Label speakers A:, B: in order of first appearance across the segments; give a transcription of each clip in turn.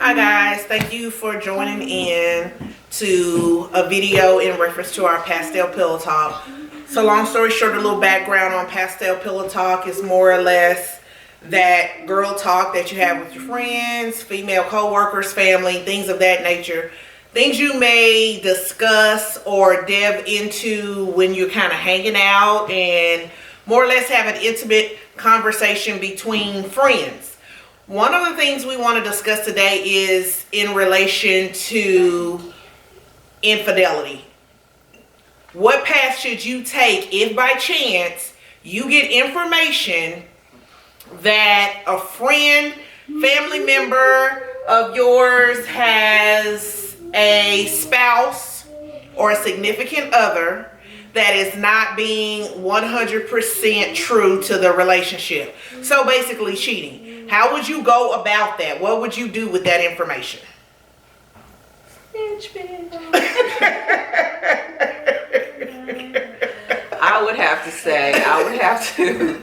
A: Hi guys, thank you for joining in to a video in reference to our Pastel Pillow Talk. So long story short, a little background on Pastel Pillow Talk is more or less that girl talk that you have with your friends, female co-workers, family, things of that nature. Things you may discuss or delve into when you're kind of hanging out and more or less have an intimate conversation between friends. One of the things we want to discuss today is in relation to infidelity. What path should you take if by chance you get information that a friend, family member of yours has a spouse or a significant other that is not being 100% true to the relationship? So basically cheating. How would you go about that? What would you do with that information?
B: I would have to say, I would have to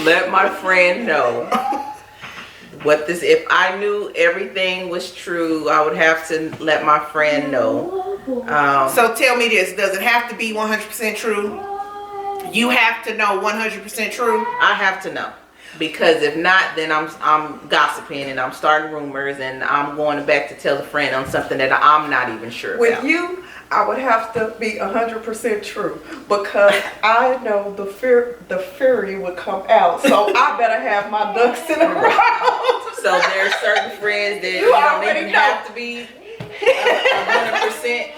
B: let my friend know what this, if I knew everything was true, I would have to let my friend know.
A: So tell me this, does it have to be 100% true? You have to know 100% true?
B: I have to know. Because if not, then I'm gossiping and I'm starting rumors and I'm going back to tell a friend on something that I'm not even sure about.
C: With you, I would have to be 100% true because I know the fury would come out. So I better have my ducks in a row.
B: So there's certain friends that you don't even have to be 100%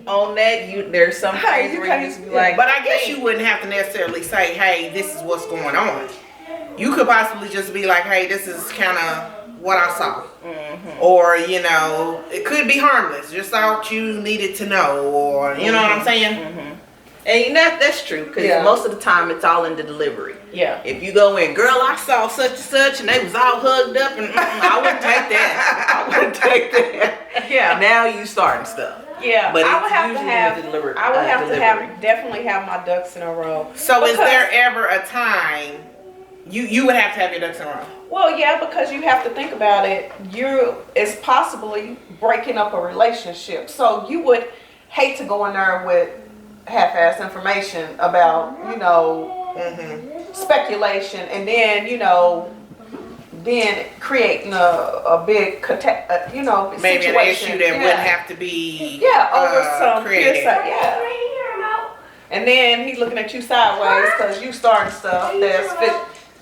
B: on that. There's some friends where you just be like.
A: But I guess you wouldn't have to necessarily say, hey, this is what's going on. You could possibly just be like, hey, this is kind of what I saw. Mm-hmm. Or, you know, it could be harmless. Just thought you needed to know. Or, you know what I'm saying?
B: Mm-hmm. And that's true. Because most of the time it's all in the delivery.
A: Yeah.
B: If you go in, girl, I saw such and such and they was all hugged up. And I wouldn't take that. I wouldn't take that.
C: Yeah.
B: Now you starting stuff.
C: Yeah.
B: But
C: I would have to
B: definitely
C: have my ducks in a row.
A: So is there ever a time you would have to have your ducks in a row?
C: Well, yeah, because you have to think about it. It's possibly breaking up a relationship. So you would hate to go in there with half-ass information about, speculation, and then, then creating a big,
A: maybe
C: situation.
A: an issue that wouldn't have to be
C: over some
A: created.
C: And then he's looking at you sideways because you starting stuff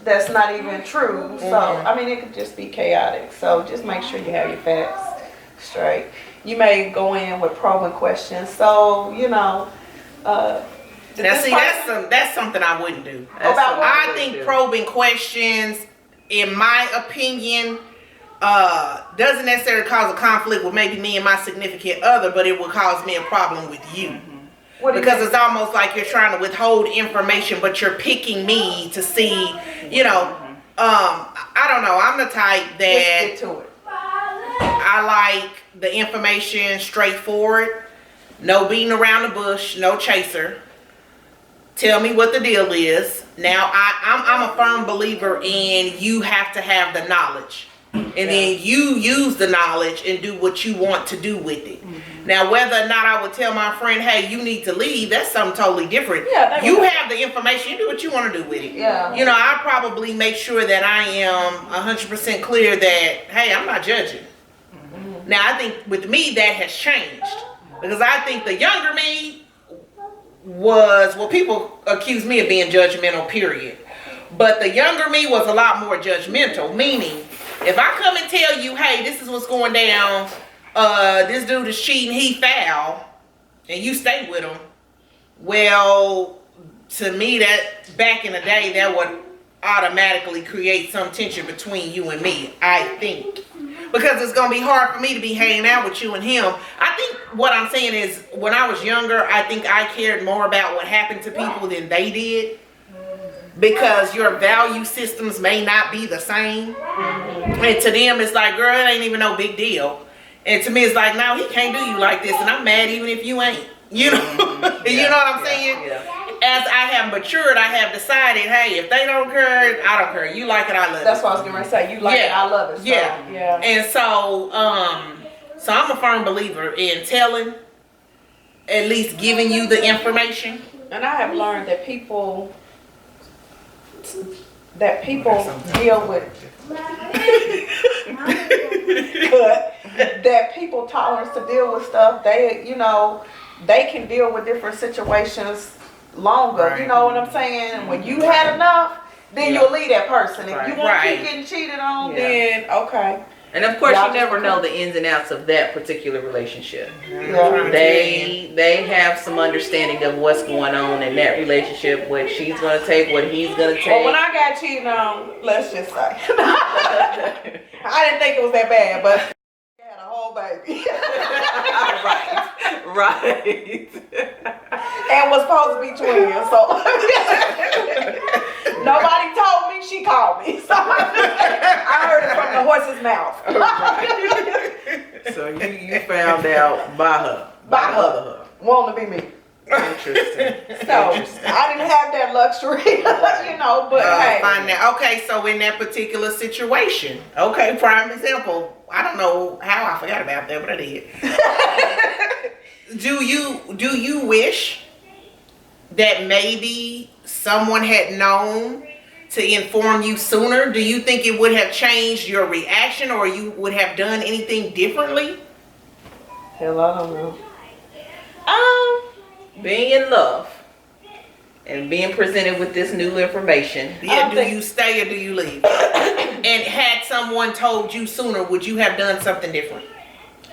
C: that's not even true. So, I mean, it could just be chaotic. So just make sure you have your facts straight. You may go in with probing questions. So,
A: that's something I wouldn't do. I think probing questions, in my opinion, doesn't necessarily cause a conflict with maybe me and my significant other, but it will cause me a problem with you. Because it's almost like you're trying to withhold information, but you're picking me to see, I don't know. I'm the type that
C: Let's get to it.
A: I like the information straightforward. No beating around the bush, no chaser. Tell me what the deal is. Now, I'm a firm believer in you have to have the knowledge. And then you use the knowledge and do what you want to do with it. Now, whether or not I would tell my friend, hey, you need to leave, that's something totally different. You have the information, you do what you want to do with it. I probably make sure that I am 100% clear that, hey, I'm not judging. Now, I think with me, that has changed. Because I think the younger me people accuse me of being judgmental, period. But the younger me was a lot more judgmental, meaning, if I come and tell you, hey, this is what's going down, this dude is cheating, he foul, and you stay with him, well, to me, that back in the day, that would automatically create some tension between you and me, I think. Because it's going to be hard for me to be hanging out with you and him. I think what I'm saying is, when I was younger, I think I cared more about what happened to people than they did. Because your value systems may not be the same. And to them, it's like, girl, it ain't even no big deal. And to me, it's like, no, he can't do you like this. And I'm mad even if you ain't. You know? You know what I'm saying? As I have have matured, I have decided, hey, if they don't care, I don't care. You like it, I love it.
C: That's what I was going to say. You like it, I love it. So,
A: yeah. And so, so I'm a firm believer in telling, at least giving you the information.
C: And I have learned that people deal with that people tolerance to deal with stuff. They, you know, they can deal with different situations longer.
A: Right.
C: You know what I'm saying? And when you had enough, then you'll leave that person. If you want to keep getting cheated on, then okay.
B: And of course, you never know the ins and outs of that particular relationship.
C: Yeah.
B: They have some understanding of what's going on in that relationship, what she's gonna take, what he's gonna take.
C: Well, when I got cheated on, let's just say, I didn't think it was that bad, but I had a whole baby.
B: right.
C: And was supposed to be twins, so nobody told me, she called me. So I heard it from the horse's mouth.
B: So you found out by her.
C: By her. Wanting to be me.
B: Interesting.
C: So I didn't have that luxury, you know, but hey.
A: Okay, so in that particular situation, okay, prime example, I don't know how I forgot about that, but I did. Do you wish that maybe someone had known to inform you sooner? Do you think it would have changed your reaction, or you would have done anything differently?
C: Hell, I don't know.
B: Being in love and being presented with this new information.
A: Yeah, do you stay or do you leave? And had someone told you sooner, would you have done something different?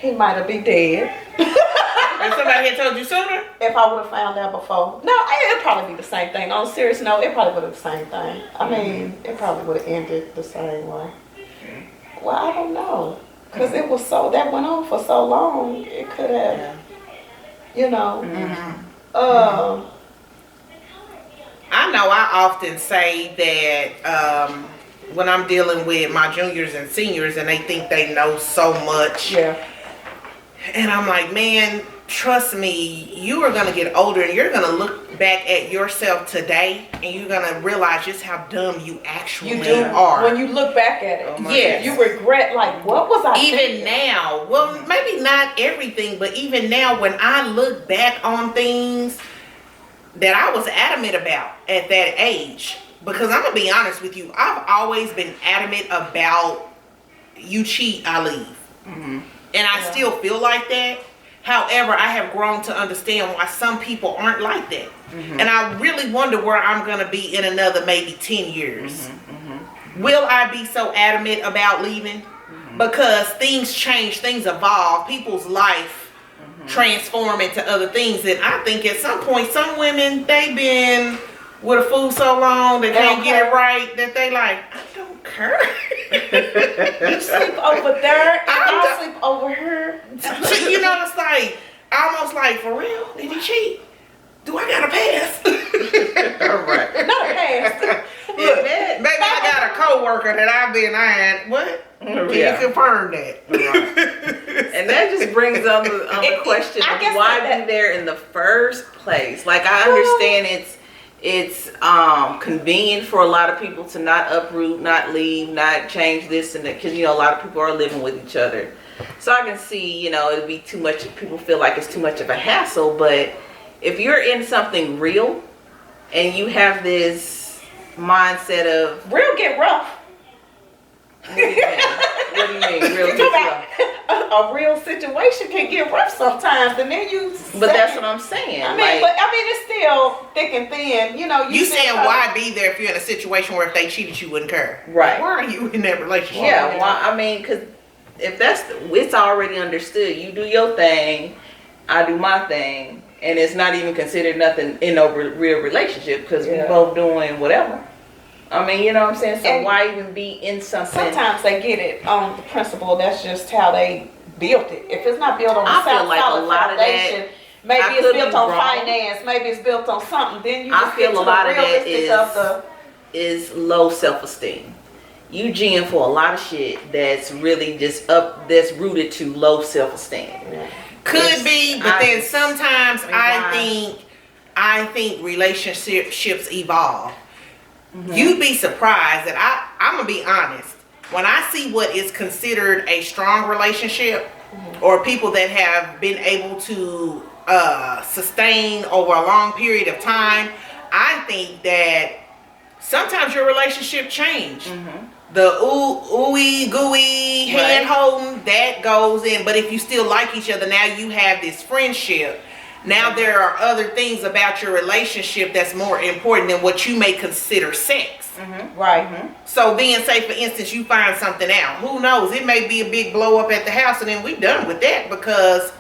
C: He might have been dead.
A: If somebody had told you sooner?
C: If I would have found out before. No, it'd probably be the same thing. On a serious note, it probably would have been the same thing. I mean, it probably would have ended the same way. Well, I don't know. Because it was that went on for so long, it could have, you know.
A: I know I often say that when I'm dealing with my juniors and seniors and they think they know so much.
C: Yeah.
A: And I'm like, man, trust me, you are going to get older and you're going to look back at yourself today and you're going to realize just how dumb you actually are.
C: When you look back at it, you regret, like, what was I thinking?
A: Now, well, maybe not everything, but even now when I look back on things that I was adamant about at that age, because I'm going to be honest with you, I've always been adamant about you cheat, I leave. And I still feel like that. However, I have grown to understand why some people aren't like that. And I really wonder where I'm going to be in another maybe 10 years. Will I be so adamant about leaving? Because things change, things evolve, people's life transform into other things. And I think at some point, some women, they've been with a fool so long they can't get it right that they like, I don't care.
C: You sleep over there and I'll sleep over here.
A: You know, it's like almost like, for real, did he cheat? Do I got a pass?
B: All right.
C: Not a pass.
A: Look, maybe I got a coworker that I've been eyeing. What? Can you confirm that?
B: And that just brings up the question of why be there in the first place. Like, I understand it's convenient for a lot of people to not uproot, not leave, not change this and that, because, you know, a lot of people are living with each other. So I can see, you know, it'd be too much, people feel like it's too much of a hassle. But if you're in something real and you have this mindset of
C: real get rough.
B: What do you mean? Real get rough?
C: A real situation can get rough sometimes, and then you.
B: But that's what I'm saying.
C: I mean, it's still thick and thin. You know,
A: you saying why be there if you're in a situation where if they cheated you wouldn't care?
B: Right.
A: Why are you in that relationship?
B: Yeah. Well, I mean, because if it's already understood. You do your thing, I do my thing, and it's not even considered nothing in a real relationship because we're both doing whatever. I mean, you know what I'm saying? So why even be in something?
C: Sometimes they get it on the principle. That's just how they built it. If it's not built on a solid foundation, maybe it's built on finance, maybe it's built on something. Then you just
B: feel a lot of that is low self-esteem. You GM for a lot of shit that's really just that's rooted to low self-esteem.
A: Could be, but then sometimes I think I think relationships evolve. You'd be surprised that I'm gonna be honest. When I see what is considered a strong relationship, or people that have been able to sustain over a long period of time, I think that sometimes your relationship changed. The ooey gooey hand holding that goes in, but if you still like each other, now you have this friendship. Now there are other things about your relationship that's more important than what you may consider sex.
C: Right.
A: So then, say for instance, you find something out. Who knows? It may be a big blow up at the house, and then we done with that, because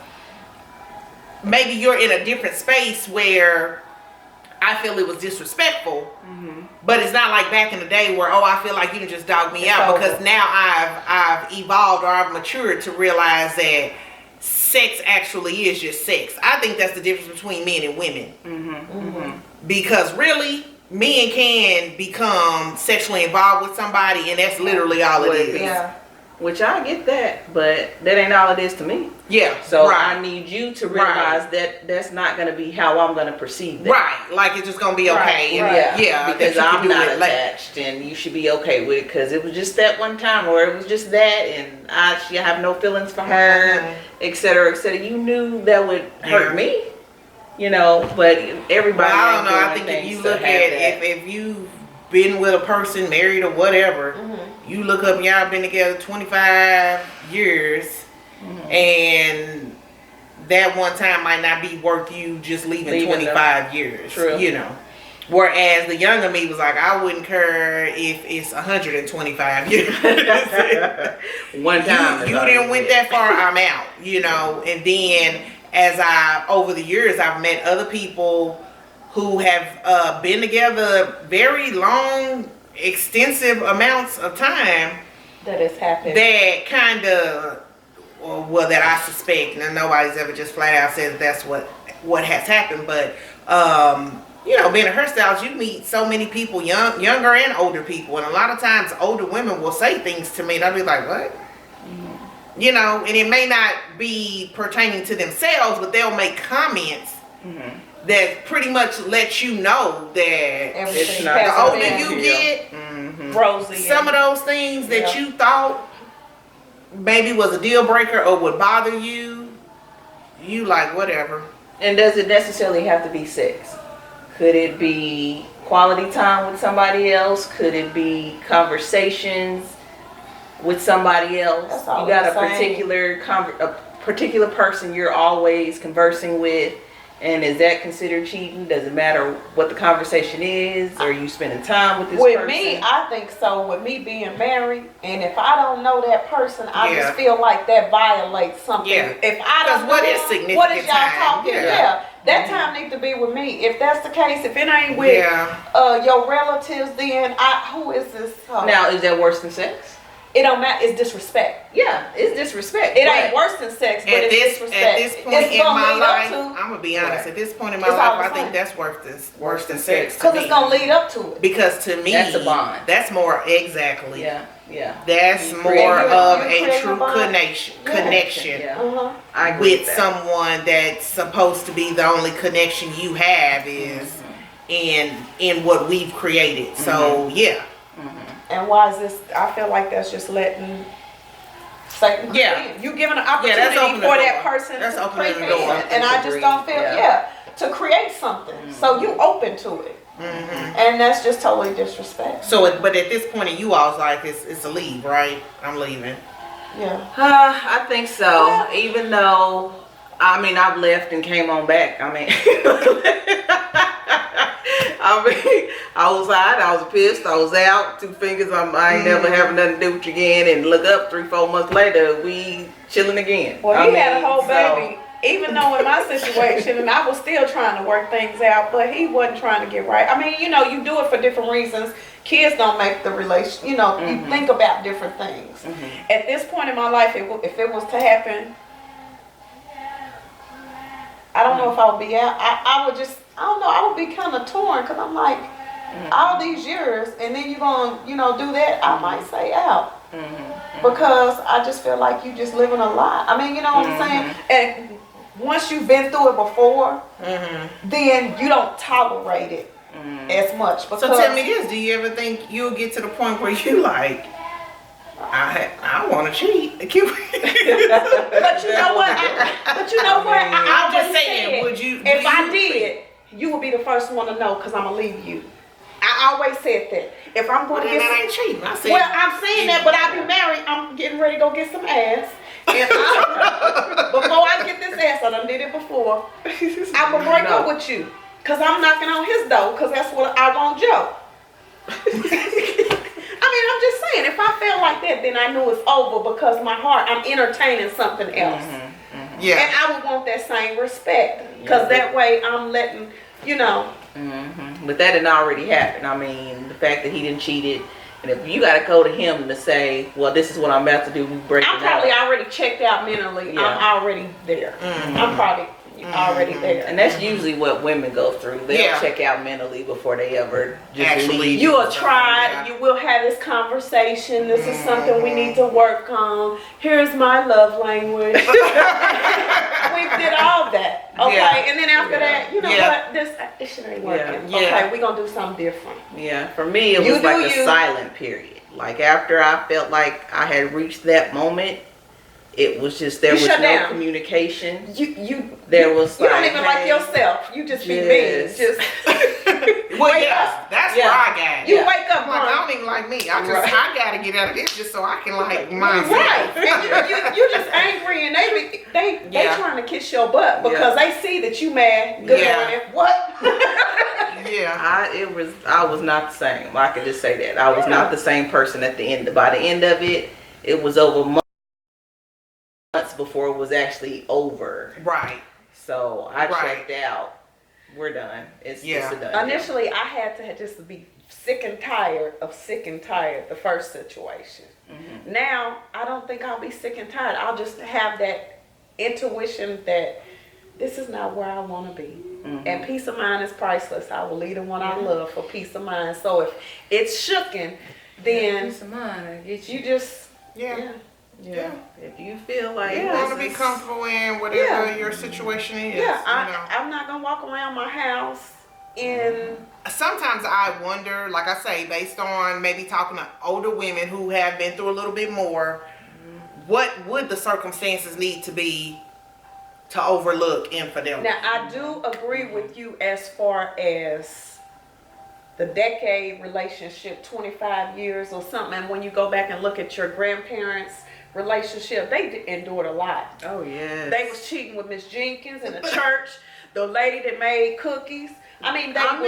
A: maybe you're in a different space where I feel it was disrespectful. But it's not like back in the day where, oh, I feel like you can just dog me out, because now I've evolved, or I've matured to realize that sex actually is just sex. I think that's the difference between men and women. Because really, men can become sexually involved with somebody, and that's literally all it is.
C: Yeah.
B: Which I get that, but that ain't all it is to me.
A: Yeah.
B: So
A: right.
B: I need you to realize that that's not going to be how I'm going to perceive that.
A: Right. Like it's just going to be okay.
C: Right.
A: And yeah.
B: Because I'm not attached, and you should be okay with it, because it was just that one time, or it was just that, and I have no feelings for her, etc., etc. You knew that would hurt me, you know, but everybody.
A: Well, I don't know. I think if you look at if you've been with a person, married or whatever, you look up, y'all been together 25 years, and that one time might not be worth you just leaving 25 years.
B: True.
A: You know. Whereas the younger me was like, I wouldn't care if it's 125 years.
B: One time.
A: You didn't went that far, I'm out. You know. And then as over the years, I've met other people who have been together very long, extensive amounts of time.
C: That has happened.
A: That kind of, well, that I suspect. Now, nobody's ever just flat out said that's what has happened. But, you know, being a hairstylist, you meet so many people, younger and older people. And a lot of times, older women will say things to me, and I'll be like, what? You know, and it may not be pertaining to themselves, but they'll make comments that pretty much let you know that
C: Everything
A: the older you get,
C: Rosie,
A: some of those things that you thought maybe was a deal breaker or would bother you, you like whatever.
B: And does it necessarily have to be sex? Could it be quality time with somebody else? Could it be conversations with somebody else? You got a particular person you're always conversing with, and is that considered cheating? Does it matter what the conversation is? Or are you spending time with this person?
C: With me, I think so. With me being married, and if I don't know that person, I just feel like that violates something. If I don't know
A: significant
C: what is y'all
A: time?
C: talking? That time needs to be with me. If that's the case, if it ain't with your relatives, then who is this?
B: Now, is that worse than sex?
C: It don't matter. It's disrespect.
B: Yeah, it's disrespect.
C: It ain't worse than sex, but it's disrespect.
A: At this point in my life, I'm gonna be honest.
C: Right.
A: At this point in my life, I think that's worse than sex.
C: Because it's gonna lead up to it.
A: Because to me,
B: that's a bond.
A: That's more exactly.
B: Yeah.
A: That's more of a true connection with someone that's supposed to be the only connection you have is in what we've created. So
C: And why is this? I feel like that's just letting Satan. You giving an opportunity for that person to create, and I just don't feel to create something. So you open to it, and that's just totally disrespect.
A: So, but at this point in you all's life, it's a leave, right? I'm leaving.
B: Yeah. I think so. Yeah. Even though, I mean, I've left and came on back. I mean. I was pissed, I was out, 2 fingers, I ain't never having nothing to do with you again, and look up 3-4 months later, we chilling again.
C: Well, he had a whole baby, even though in my situation, and I was still trying to work things out, but he wasn't trying to get right. I mean, you know, you do it for different reasons. Kids don't make the relation, you know, you think about different things. At this point in my life, if it was to happen, I don't know if I would be out. I would just, I don't know, I would be kind of torn, because I'm like, all these years, and then you're going to, you know, do that, I might say out. Because I just feel like you just living a lie. I mean, you know what I'm saying? And once you've been through it before, then you don't tolerate it as much. Because
A: So tell me this: do you ever think you'll get to the point where you like, I want to cheat?
C: But you know what?
A: I'm just saying,
C: said,
A: would you?
C: If I did, you would be the first one to know because I'm gonna leave you. I always said that. If I'm going to get
A: that ain't cheating. I said,
C: well, I'm saying that, but I'll be married. I'm getting ready to go get some ass. And before I get this ass, I done did it before. I'm gonna break up with you because I'm knocking on his door because that's what I want, Joe. I mean, I'm just saying, if I felt like that, then I knew it's over because my heart, I'm entertaining something else.
A: Yeah.
C: And I would want that same respect because that way I'm letting, you know.
B: But that had already happened. I mean, the fact that he didn't cheat it, and if you got to go to him to say, well, this is what I'm about to do, we break it
C: I'm probably
B: up.
C: already checked out mentally.
B: Yeah.
C: I'm already there. I'm probably already there.
B: And that's usually what women go through. They'll check out mentally before they ever just
A: Actually
B: leave.
C: You will try, you will have this conversation. This is something we need to work on. Here's my love language. We did all that. Okay.
A: Yeah.
C: And then after that, you know what? This shit ain't working.
B: Yeah.
C: Okay, we're gonna do something different.
B: Yeah, for me it was like a silent period. Like after I felt like I had reached that moment, it was just there was no communication. There was
C: you don't even like yourself. You just be mean. Just
A: well, that's where I got.
C: You wake up
A: like, I don't even like me. I gotta get out of this just so I can like myself.
C: Right. And you just angry and they trying to kiss your butt because they see that you mad. Good morning. What?
B: I was not the same. I could just say that. I was not the same person at the end. By the end of it, it was over months before it was actually over.
A: Right.
B: So I checked out. We're done. It's just a done.
C: Initially, I had to just be sick and tired the first situation. Now, I don't think I'll be sick and tired. I'll just have that intuition that this is not where I want to be. And peace of mind is priceless. I will lead the one I love for peace of mind. So if it's shooken, then
B: peace of mind,
C: you just,
B: Yeah. If you feel like
A: you want to be comfortable in whatever your situation is.
C: Yeah, I'm not going to walk around my house in...
A: Sometimes I wonder, like I say, based on maybe talking to older women who have been through a little bit more, what would the circumstances need to be to overlook infidelity?
C: Now, I do agree with you as far as the decade relationship, 25 years or something. And when you go back and look at your grandparents' relationship, they endured a lot.
B: Oh, yeah.
C: They was cheating with Miss Jenkins in the church, the lady that made cookies. I think that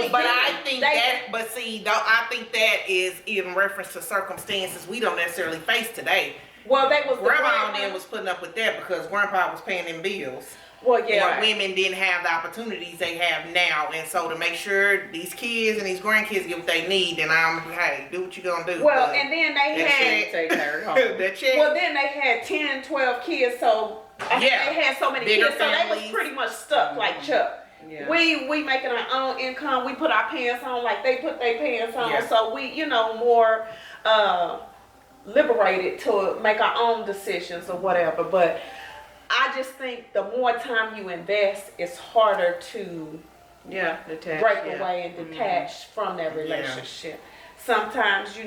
C: is in reference to circumstances we don't necessarily face today. Well, they was
A: Grandma then was putting up with that because Grandpa was paying them bills.
C: Well, yeah.
A: And women didn't have the opportunities they have now, and so to make sure these kids and these grandkids get what they need, then do what you gonna do.
C: Well, and then they had
B: take her home.
A: that check.
C: Well, then they had 10, 12 kids, so they had so many
A: bigger
C: kids, so
A: families.
C: they was pretty much stuck like Chuck.
B: Yeah.
C: We making our own income. We put our pants on like they put their pants on.
A: Yeah.
C: So we, more liberated to make our own decisions or whatever. But I just think the more time you invest, it's harder to break away and detach from that relationship. Sometimes,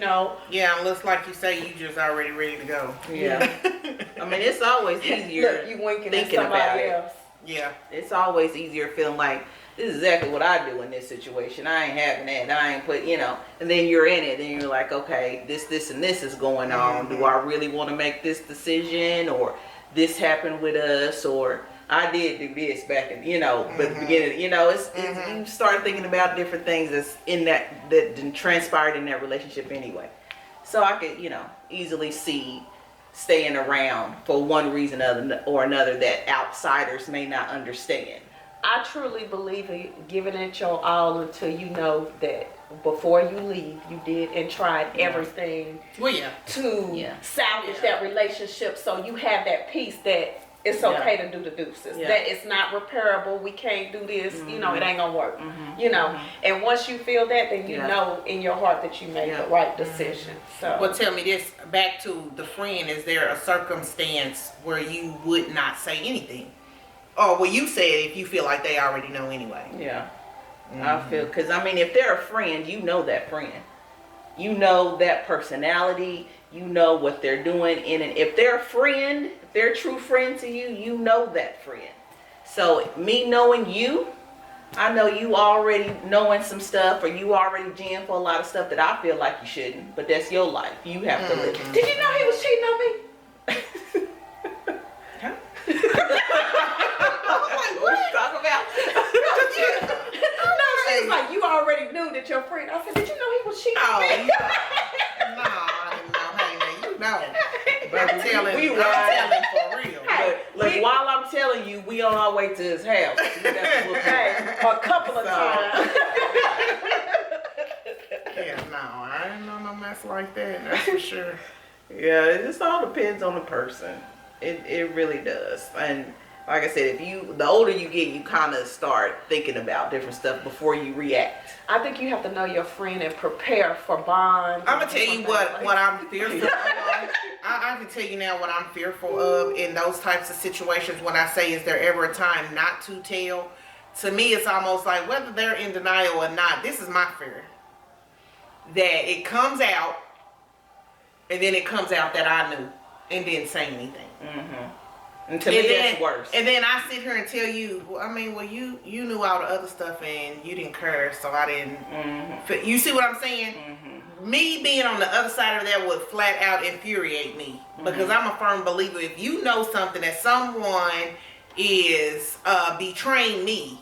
A: Yeah, unless like you say, you just already ready to go.
B: Yeah. I mean, it's always easier
C: Look, you winking
B: thinking
C: at somebody
B: about
C: else.
A: Yeah.
B: It's always easier feeling like this is exactly what I do in this situation. I ain't having that. I ain't put, and then you're in it and you're like, okay, this and this is going on. Do I really want to make this decision, or this happened with us, or I did do this back in, but the beginning, it's you start thinking about different things that's in that transpired in that relationship anyway. So I could, easily see staying around for one reason or another that outsiders may not understand.
C: I truly believe in giving it your all until you know that before you leave, you did and tried everything to salvage that relationship, so you have that peace that it's okay to do the deuces. Yeah. That it's not repairable. We can't do this. It ain't gonna work. And once you feel that, then you know in your heart that you made the right decision. So,
A: well, tell me this. Back to the friend. Is there a circumstance where you would not say anything? Oh, well, you said if you feel like they already know anyway.
B: Yeah. I feel, because I mean, if they're a friend, you know that friend. You know that personality. You know what they're doing. And if they're a friend, if they're a true friend to you, you know that friend. So me knowing you, I know you already knowing some stuff, or you already jammed for a lot of stuff that I feel like you shouldn't. But that's your life. You have to live it.
C: Did you know he was cheating on me?
B: Huh? What you talking about?
C: No, she was like, you already knew that your friend. I said, did you know he was cheating on me?
A: No, I didn't know. Hey, man, you know. But I'm telling for real.
B: Look, while I'm telling you, we on our way to his house.
C: Hey, a couple of times.
A: Yeah, no, I didn't know no mess like that. That's for sure.
B: Yeah, it just all depends on the person. It really does. And like I said, the older you get, you kind of start thinking about different stuff before you react.
C: I think you have to know your friend and prepare for bonds.
A: I'm gonna tell you what I'm fearful of. I can tell you now what I'm fearful of in those types of situations. When I say, is there ever a time not to tell? To me, it's almost like whether they're in denial or not. This is my fear, that it comes out, and then it comes out that I knew and didn't say anything.
B: And to me, that's worse.
A: And then I sit here and tell you, you knew all the other stuff and you didn't care, so I didn't. You see what I'm saying? Me being on the other side of that would flat out infuriate me, because I'm a firm believer. If you know something that someone is betraying me,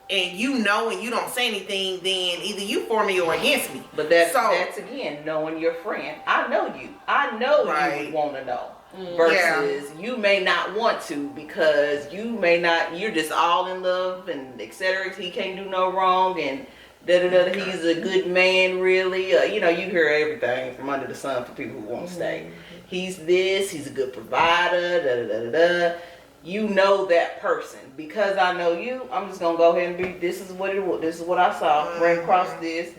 A: and you know and you don't say anything, then either you for me or against me.
B: But that's again knowing your friend. I know you. I know you would want to know. Versus you may not want to, because you're just all in love and etc. He can't do no wrong and he's a good man, really. You hear everything from under the sun for people who want to stay. He's this, he's a good provider, You know that person. Because I know you, I'm just gonna go ahead and be, this is what I saw, ran across this,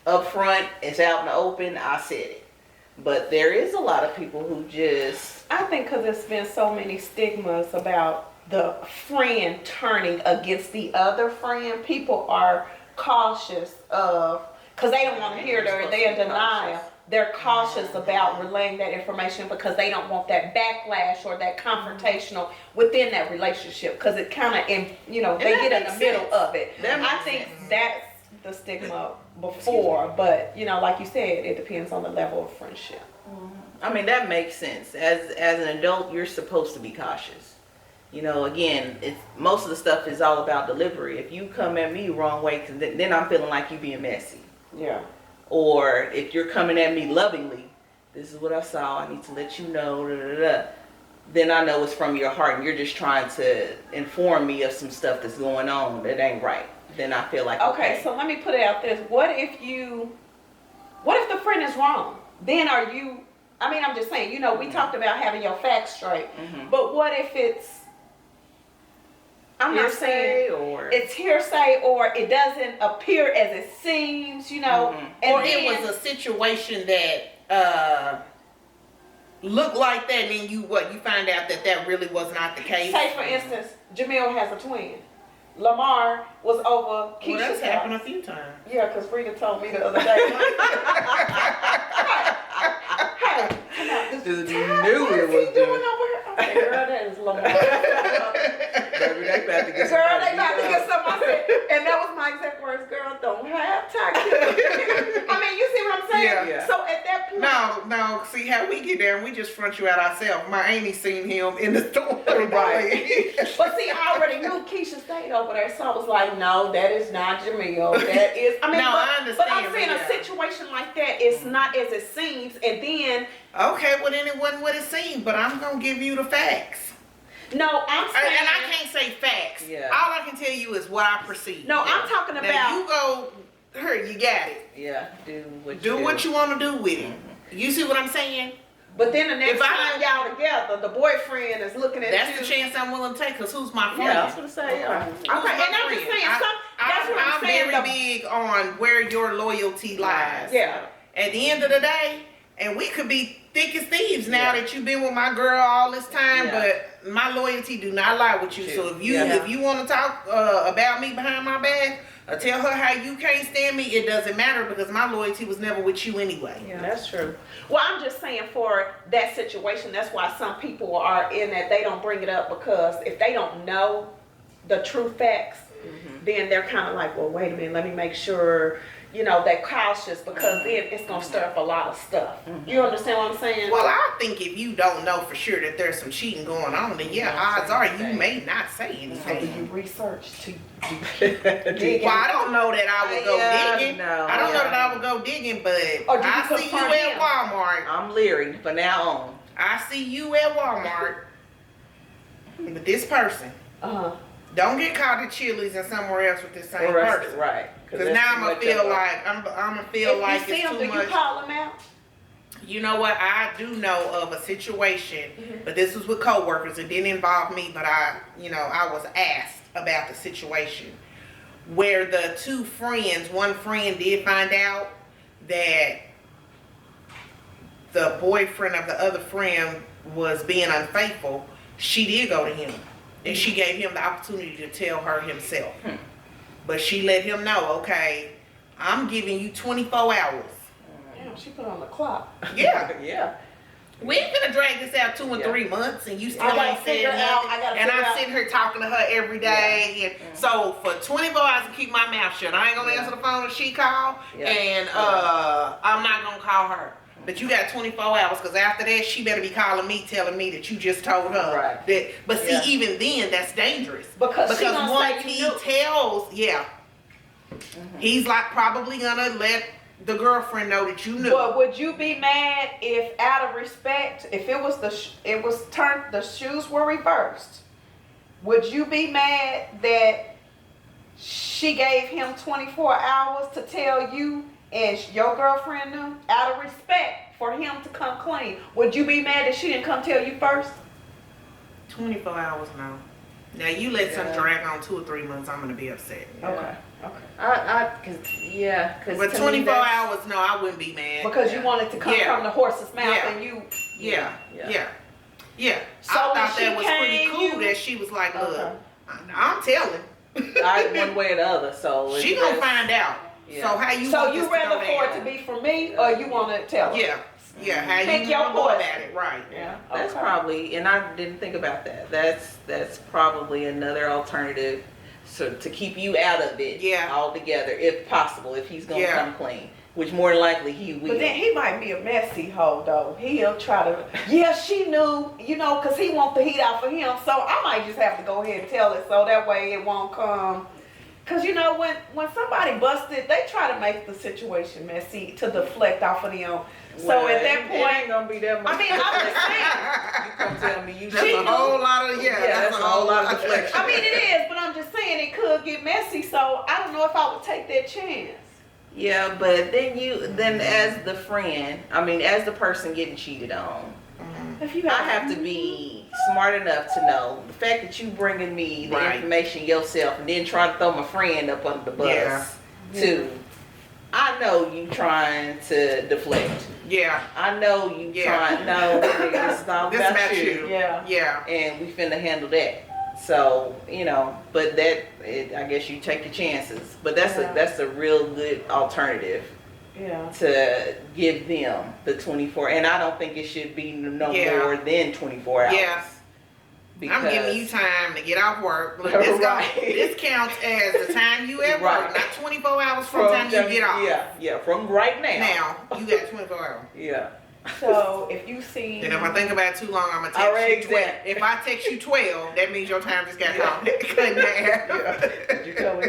B: Up front, it's out in the open, I said it. But there is a lot of people who just...
C: I think because there's been so many stigmas about the friend turning against the other friend, people are cautious of, because they don't want to hear they're in denial. They're cautious about relaying that information because they don't want that backlash or that confrontational within that relationship, because it kind of, they get in the middle of it. I think that's the stigma before, but like you said, it depends on the level of friendship.
B: I mean, that makes sense. As an adult, you're supposed to be cautious. Again, most of the stuff is all about delivery. If you come at me wrong way, then I'm feeling like you being messy.
C: Yeah.
B: Or if you're coming at me lovingly, this is what I saw, I need to let you know, then I know it's from your heart and you're just trying to inform me of some stuff that's going on that ain't right. Then I feel like,
C: okay, so let me put it out this. What if the friend is wrong? Then are you, I'm just saying, we talked about having your facts straight, but what if it's, I'm not saying it's hearsay, or it doesn't appear as it seems, and
A: or it was a situation that looked like that, and then you find out that really was not the case.
C: Say for instance, Jamil has a twin. Lamar was over Keisha's
A: Well, that's
C: house.
A: happened a few times.
C: Yeah, because Rita told me the other day. Hey, come on.
B: Dude, you knew it was
C: doing over here? Okay, girl, that is Lamar.
B: Baby, they about to get
C: something. I said, and that was my exact words, girl, don't have time. You see what I'm saying?
B: Yeah.
C: So at that point.
A: No, see how we get there and we just front you out ourselves. My Amy seen him in the store.
C: Right. But see, I already knew Keisha stayed over there, so I was like, no, that is not Jamil. That is,
A: I understand.
C: But I'm saying a situation like that, it's not as it seems, and then.
A: Okay, well then it wasn't what it seemed, but I'm going to give you the facts.
C: No, I'm saying.
A: And I can't say facts.
B: Yeah.
A: All I can tell you is what I perceive.
C: No, I'm talking about.
A: Now you go, you got it.
B: Yeah, do
A: what you want to do with it. You see what I'm saying?
C: But then the next time y'all together, the boyfriend is looking at
A: that's the chance I'm willing to take, because who's my friend?
B: Yeah, I was going to say,
C: Okay, and I'm just saying,
A: I'm very big on where your loyalty lies.
C: Yeah.
A: At the end of the day, and we could be thick as thieves now that you've been with my girl all this time, but my loyalty do not lie with you. So if you want to talk about me behind my back or tell her how you can't stand me, it doesn't matter because my loyalty was never with you anyway.
C: Yeah, that's true. Well, I'm just saying for that situation, that's why some people are in that they don't bring it up, because if they don't know the true facts, then they're kind of like, well, wait a minute, let me make sure, you know, they're cautious, because then it's going to stir up a lot of stuff. You understand what I'm saying?
A: Well, I think if you don't know for sure that there's some cheating going on, then odds are you may not say anything.
C: So do you research to
A: Well, I don't know that I would go digging.
B: No.
A: I don't know that I would go digging, but I see you at Walmart.
B: I'm leery from now on.
A: I see you at Walmart with this person. Don't get caught at Chili's and somewhere else with this same person.
B: Right.
A: Because now I'm gonna feel like I'm gonna feel like it's too much.
C: Do you call them out?
A: You know what? I do know of a situation, but this was with coworkers. It didn't involve me, but I was asked about the situation where the two friends, one friend did find out that the boyfriend of the other friend was being unfaithful. She did go to him, and she gave him the opportunity to tell her himself. But she let him know, okay, I'm giving you 24 hours.
C: Damn, she put on the clock.
A: Yeah.
B: Yeah.
A: We ain't gonna drag this out 2 and 3 months, and you still ain't saying nothing. And I'm sitting here talking to her every day. And so for 24 hours to keep my mouth shut, I ain't gonna answer the phone if she call, and I'm not gonna call her. But you got 24 hours, because after that, she better be calling me, telling me that you just told her that. But see, even then, that's dangerous because once he tells, he's like probably gonna let the girlfriend know that you knew.
C: But would you be mad if, out of respect, if it was the shoes were reversed? Would you be mad that she gave him 24 hours to tell you and your girlfriend knew, out of respect for him to come clean? Would you be mad that she didn't come tell you first?
A: 24 hours, no. Now you let something drag on 2 or 3 months, I'm gonna be upset.
C: Okay.
A: But 24 hours, no, I wouldn't be mad.
C: Because you wanted to come from the horse's mouth, and you.
A: Yeah.
C: So
A: I thought that was pretty cool that she was like, look, I'm telling.
B: One way or the other, so
A: she gonna find out. So how you?
C: So you rather for it to be for me, or you want to tell her?
A: How
C: Take
A: you
C: your
A: want to go
C: voice.
A: about it? Right.
C: Yeah.
B: That's probably, and I didn't think about that. That's probably another alternative, so to keep you out of it, altogether, if possible, if he's gonna come clean, which more than likely he will.
C: But then he might be a messy hoe though. He'll try to. She knew, because he wants the heat out for him. So I might just have to go ahead and tell it, so that way it won't come. Because when somebody busted, they try to make the situation messy to deflect off of them. So at that point,
B: it ain't gonna be that much.
C: I mean, I'm just saying.
B: You come tell me you
A: That's a whole lot of
B: that's a whole lot of deflection.
C: I mean, it is, but I'm just saying it could get messy. So I don't know if I would take that chance.
B: Yeah, but then as the friend, as the person getting cheated on, I have to be smart enough to know the fact that you bringing me the information yourself and then trying to throw my friend up under the bus too. I know you trying to deflect. I know you trying. No, it's all about you. And we finna handle that. So but I guess you take your chances. But that's a real good alternative. To give them the 24, and I don't think it should be no more than 24 hours. Because
A: I'm giving you time to get off work. Look, this counts as the time you at work, not 24 hours from the time you get off.
B: From right now.
A: Now, you got 24 hours.
C: So if you see,
A: and if I think about it too long, I'm gonna text you 12. If I text you 12, that means your time just got cut in half.
C: Did you tell me